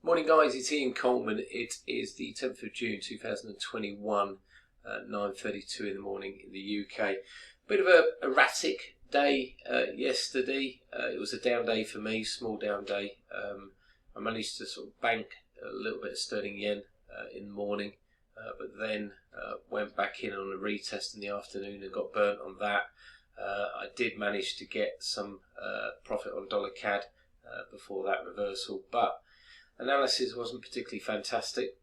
Morning guys, it's Ian Coleman. It is the 10th of June 2021 at 9:32 in the morning in the UK. Bit of a erratic day yesterday. It was a down day for me, small down day. I managed to sort of bank a little bit of sterling yen in the morning, but then went back in on a retest in the afternoon and got burnt on that. I did manage to get some profit on dollar CAD before that reversal, but analysis wasn't particularly fantastic,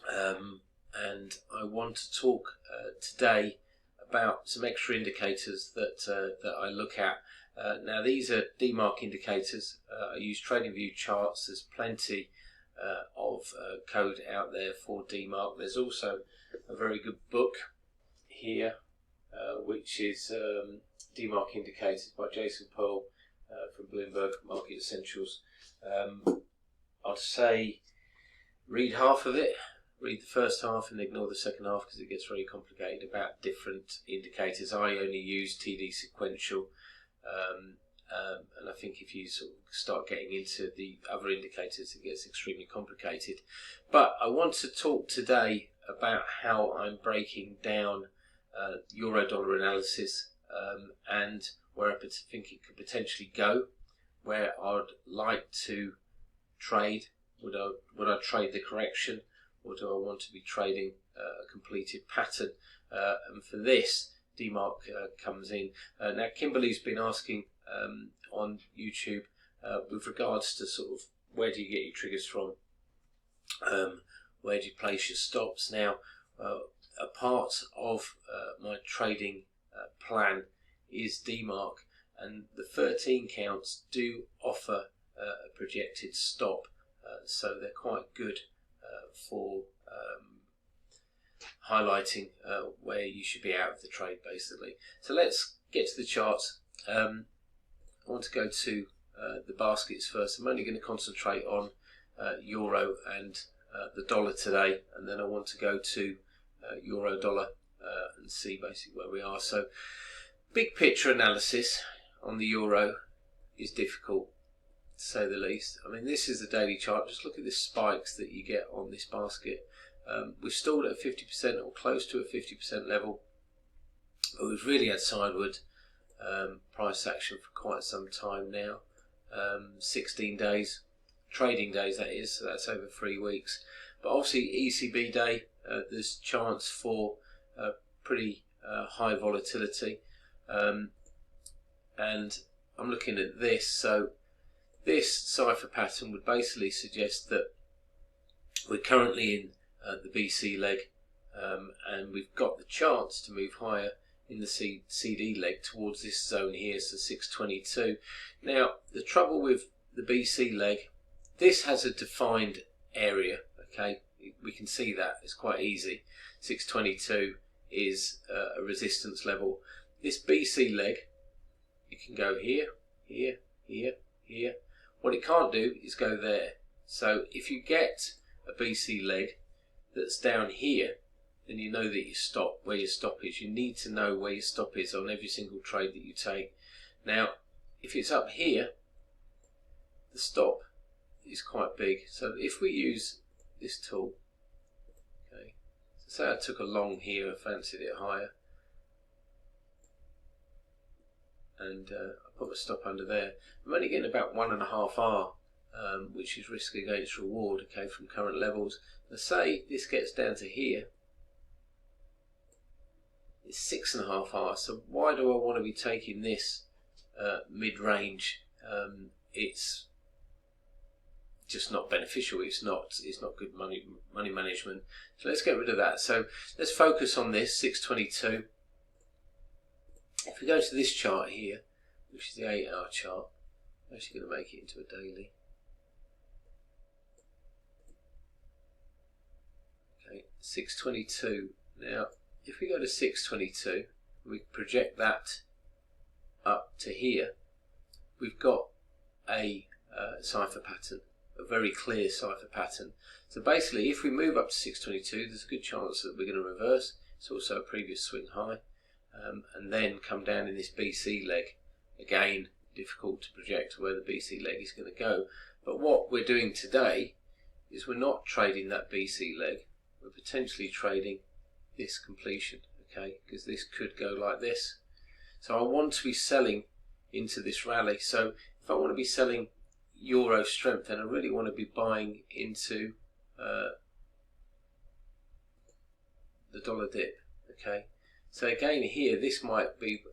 and I want to talk today about some extra indicators that I look at. Now these are DeMark indicators. I use TradingView charts. There's plenty of code out there for DeMark. There's also a very good book here, which is DeMark Indicators by Jason Pearl from Bloomberg Market Essentials. I'd say read half of it, read the first half and ignore the second half because it gets very complicated about different indicators. I only use TD sequential, and I think if you sort of start getting into the other indicators it gets extremely complicated. But I want to talk today about how I'm breaking down euro dollar analysis and where I think it could potentially go, where I'd like to trade. Would I trade the correction, or do I want to be trading a completed pattern? And for this, DeMark comes in. Now Kimberly's been asking on YouTube with regards to sort of where do you get your triggers from, where do you place your stops. Now a part of my trading plan is DeMark, and the 13 counts do offer a projected stop, so they're quite good for highlighting where you should be out of the trade basically. So let's get to the charts. I want to go to the baskets first. I'm only going to concentrate on euro and the dollar today, and then I want to go to euro dollar and see basically where we are. So big picture analysis on the euro is difficult, to say the least. I mean, this is the daily chart. Just look at the spikes that you get on this basket. We've stalled at a 50% or close to a 50% level, but we've really had sideward price action for quite some time now. 16 days, trading days that is, so that's over 3 weeks. But obviously ECB day, there's chance for pretty high volatility, and I'm looking at this. So this cipher pattern would basically suggest that we're currently in the BC leg, and we've got the chance to move higher in the CD leg towards this zone here, so 622. Now the trouble with the BC leg, this has a defined area, okay, we can see that, it's quite easy. 622 is a resistance level. This BC leg, you can go here, here, here, here. What it can't do is go there. So if you get a BC leg that's down here, then you know that you stop, where your stop is. You need to know where your stop is on every single trade that you take. Now if it's up here, the stop is quite big. So if we use this tool, okay, so say I took a long here, I fancied it higher, and I put a stop under there, I'm only getting about 1.5 R, which is risk against reward, okay, from current levels. Let's say this gets down to here, it's 6.5 R. So why do I want to be taking this mid-range? It's just not beneficial. It's not good money management. So let's get rid of that. So let's focus on this 622. If we go to this chart here, which is the 8-hour chart, I'm actually going to make it into a daily. Okay, 622. Now, if we go to 622, we project that up to here, we've got a cipher pattern, a very clear cipher pattern. So basically, if we move up to 622, there's a good chance that we're going to reverse. It's also a previous swing high. And then come down in this BC leg. Again, difficult to project where the BC leg is going to go. But what we're doing today is we're not trading that BC leg, we're potentially trading this completion, okay, because this could go like this. So I want to be selling into this rally. So if I want to be selling euro strength, then I really want to be buying into the dollar dip, okay. So again here, this might be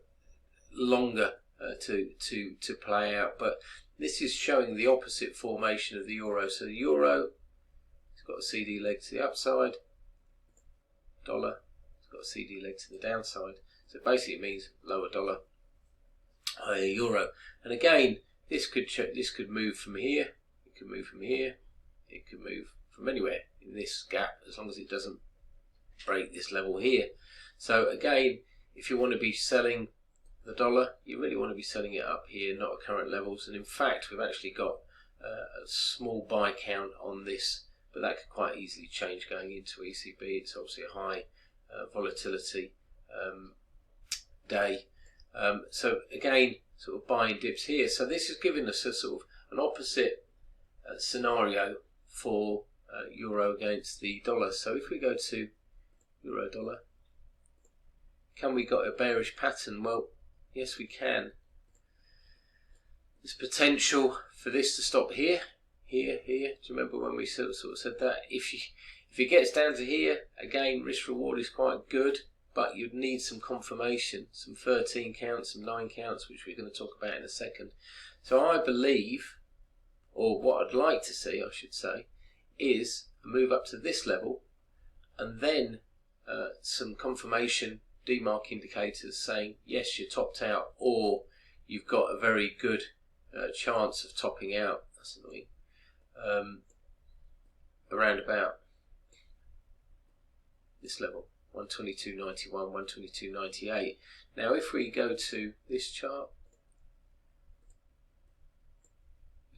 longer to play out, but this is showing the opposite formation of the euro. So the euro, it's got a CD leg to the upside, dollar, it's got a CD leg to the downside. So basically it means lower dollar, higher euro. And again, this could move from here, it could move from here, it could move from anywhere in this gap, as long as it doesn't break this level here. So again, if you want to be selling the dollar, you really want to be selling it up here, not at current levels. And in fact, we've actually got a small buy count on this, but that could quite easily change going into ECB. It's obviously a high volatility day. So again, sort of buying dips here. So this is giving us a sort of an opposite scenario for euro against the dollar. So if we go to euro dollar, can we got a bearish pattern? Well, yes, we can. There's potential for this to stop here, here. Do you remember when we sort of said that? If it gets down to here, again, risk reward is quite good, but you'd need some confirmation, some 13 counts, some 9 counts, which we're going to talk about in a second. So I believe, or what I'd like to see, I should say, is a move up to this level, and then some confirmation DeMark indicators saying yes, you're topped out, or you've got a very good chance of topping out. That's annoying. Around about this level, 122.91, 122.98. Now if we go to this chart,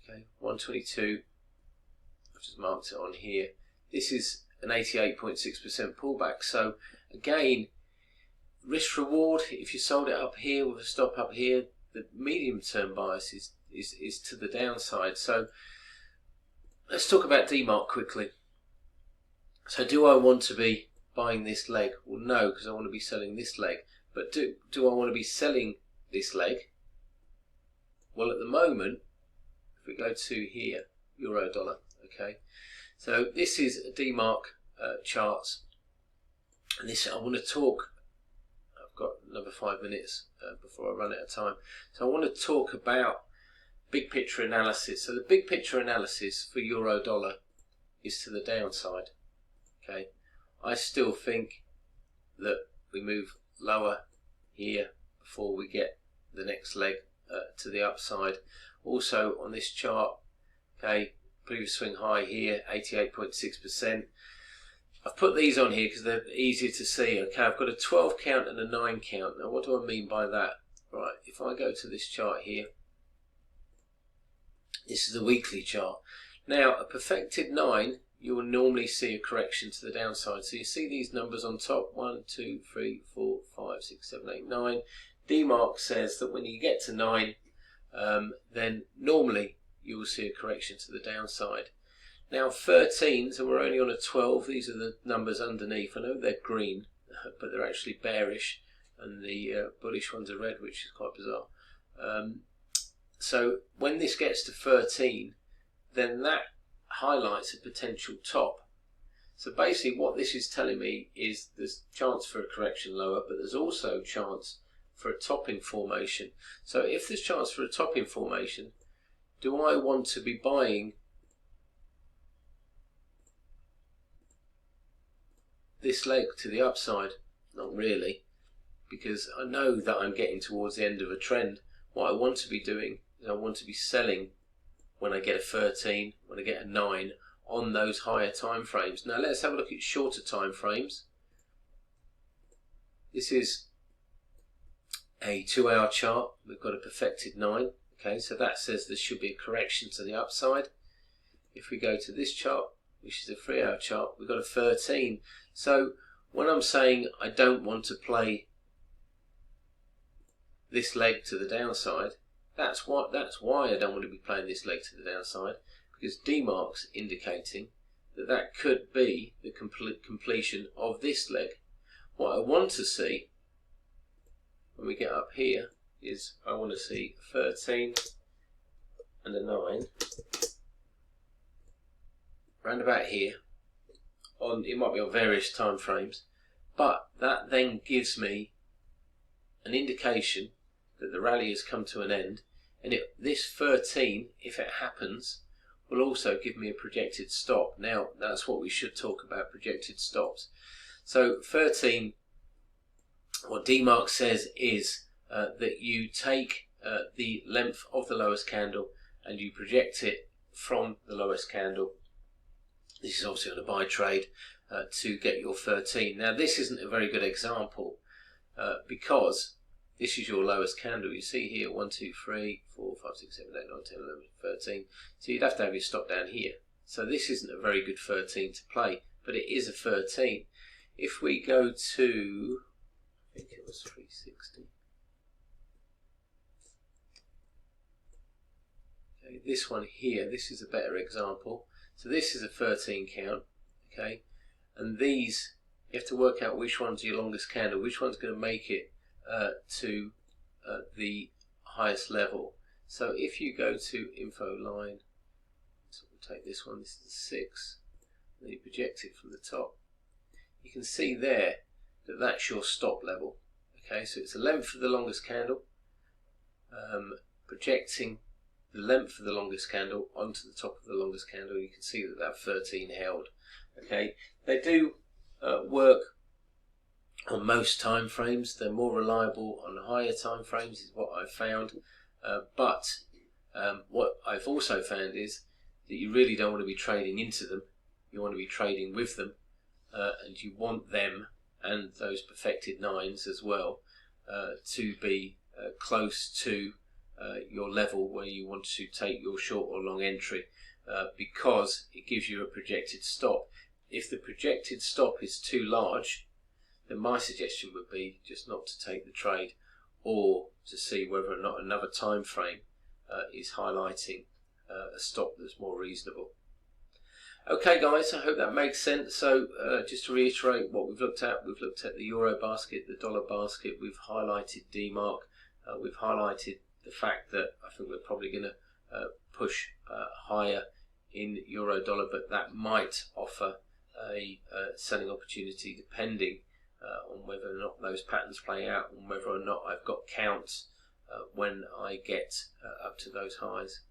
okay, 122, I've just marked it on here, this is an 88.6% pullback. So again, risk reward, if you sold it up here with a stop up here, the medium term bias is to the downside. So let's talk about DeMark quickly. So do I want to be buying this leg? Well, no, because I want to be selling this leg. But do I want to be selling this leg? Well, at the moment, if we go to here, euro dollar, okay. So this is a DeMark charts, and this I want to talk. I've got another 5 minutes before I run out of time. So I want to talk about big picture analysis. So the big picture analysis for euro dollar is to the downside. Okay, I still think that we move lower here before we get the next leg to the upside. Also on this chart, okay, previous swing high here, 88.6%. I've put these on here because they're easier to see. Okay, I've got a 12 count and a 9 count. Now what do I mean by that? Right, if I go to this chart here, this is the weekly chart. Now a perfected 9, you will normally see a correction to the downside. So you see these numbers on top, 1, 2, 3, 4, 5, 6, 7, 8, 9. DeMark says that when you get to 9, then normally you will see a correction to the downside. Now 13, so we're only on a 12, these are the numbers underneath. I know they're green, but they're actually bearish, and the bullish ones are red, which is quite bizarre. So when this gets to 13, then that highlights a potential top. So basically what this is telling me is there's chance for a correction lower, but there's also chance for a topping formation. So if there's chance for a topping formation, do I want to be buying this leg to the upside? Not really, because I know that I'm getting towards the end of a trend. What I want to be doing is I want to be selling when I get a 13, when I get a 9 on those higher time frames. Now let's have a look at shorter time frames. This is a 2-hour chart. We've got a perfected 9. Okay, so that says there should be a correction to the upside. If we go to this chart, which is a 3-hour chart, we've got a 13. So when I'm saying I don't want to play this leg to the downside, that's why I don't want to be playing this leg to the downside, because DeMark's indicating that could be the completion of this leg. What I want to see when we get up here is I want to see 13 and a 9 round about here. It might be on various time frames, but that then gives me an indication that the rally has come to an end, and this 13, if it happens, will also give me a projected stop. Now that's what we should talk about, projected stops. So 13, what DeMark says is that you take the length of the lowest candle and you project it from the lowest candle. This is obviously on a buy trade to get your 13. Now this isn't a very good example because this is your lowest candle. You see here 1, 2, 3, 4, 5, 6, 7, 8, 9, 10, 11, 13. So you'd have to have your stop down here. So this isn't a very good 13 to play, but it is a 13. If we go to, I think it was 360. Okay, this one here, this is a better example. So this is a 13 count, okay, and these, you have to work out which one's your longest candle, which one's going to make it to the highest level. So if you go to info line, so we'll take this one, this is the 6, and you project it from the top, you can see there that that's your stop level. Okay, so it's the length of the longest candle, projecting the length of the longest candle onto the top of the longest candle. You can see that 13 held. Okay, they do work on most time frames. They're more reliable on higher time frames, is what I've found. But what I've also found is that you really don't want to be trading into them. You want to be trading with them, and you want them and those perfected 9s as well to be close to your level where you want to take your short or long entry, because it gives you a projected stop. If the projected stop is too large, then my suggestion would be just not to take the trade, or to see whether or not another time frame is highlighting a stop that's more reasonable. Okay guys, I hope that makes sense. So just to reiterate what we've looked at the euro basket, the dollar basket, we've highlighted DeMark, we've highlighted the fact that I think we're probably going to push higher in euro dollar, but that might offer a selling opportunity depending on whether or not those patterns play out and whether or not I've got counts when I get up to those highs.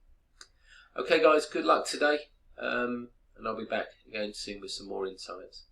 Okay guys, good luck today, and I'll be back again soon with some more insights.